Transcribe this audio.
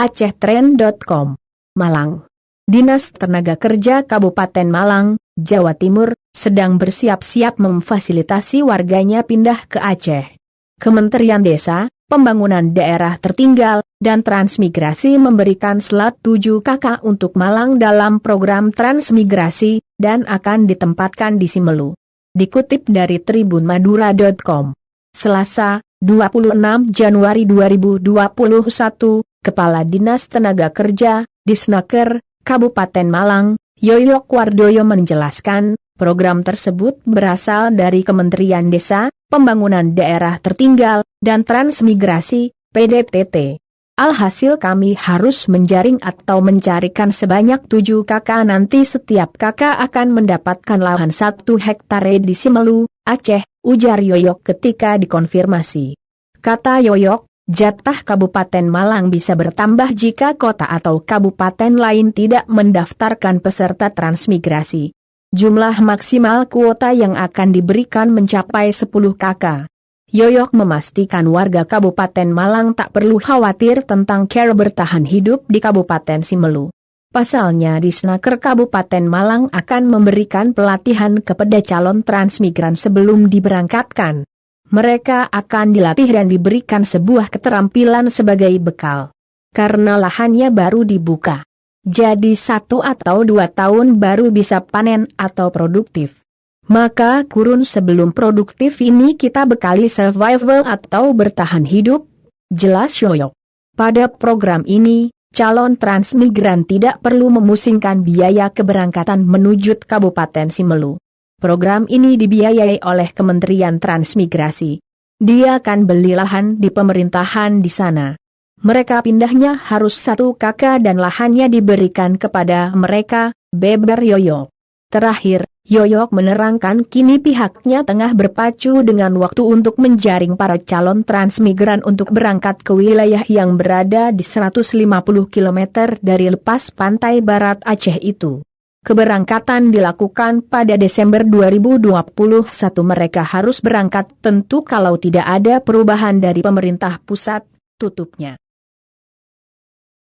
acehtrend.com. Malang. Dinas Tenaga Kerja Kabupaten Malang, Jawa Timur, sedang bersiap-siap memfasilitasi warganya pindah ke Aceh. Kementerian Desa, Pembangunan Daerah Tertinggal, dan Transmigrasi memberikan slot 7 KK untuk Malang dalam program transmigrasi, dan akan ditempatkan di Simelu. Dikutip dari tribunmadura.com. Selasa, 26 Januari 2021, Kepala Dinas Tenaga Kerja, Disnaker, Kabupaten Malang, Yoyok Wardoyo menjelaskan, program tersebut berasal dari Kementerian Desa, Pembangunan Daerah Tertinggal, dan Transmigrasi, PDTT. Alhasil kami harus menjaring atau mencarikan sebanyak 7 KK, nanti setiap KK akan mendapatkan lahan 1 hektare di Simelu, Aceh, ujar Yoyok ketika dikonfirmasi. Kata Yoyok, jatah Kabupaten Malang bisa bertambah jika kota atau kabupaten lain tidak mendaftarkan peserta transmigrasi. Jumlah maksimal kuota yang akan diberikan mencapai 10 KK. Yoyok memastikan warga Kabupaten Malang tak perlu khawatir tentang cara bertahan hidup di Kabupaten Simelu. Pasalnya Disnaker Kabupaten Malang akan memberikan pelatihan kepada calon transmigran sebelum diberangkatkan. Mereka akan dilatih dan diberikan sebuah keterampilan sebagai bekal. Karena lahannya baru dibuka. Jadi 1 atau 2 tahun baru bisa panen atau produktif. Maka kurun sebelum produktif ini kita bekali survival atau bertahan hidup, jelas Yoyok. Pada program ini, calon transmigran tidak perlu memusingkan biaya keberangkatan menuju Kabupaten Simelu. Program ini dibiayai oleh Kementerian Transmigrasi. Dia akan beli lahan di pemerintahan di sana. Mereka pindahnya harus 1 KK dan lahannya diberikan kepada mereka, beber Yoyok. Terakhir, Yoyok menerangkan kini pihaknya tengah berpacu dengan waktu untuk menjaring para calon transmigran untuk berangkat ke wilayah yang berada di 150 km dari lepas pantai barat Aceh itu. Keberangkatan dilakukan pada Desember 2021. Mereka harus berangkat tentu kalau tidak ada perubahan dari pemerintah pusat, tutupnya.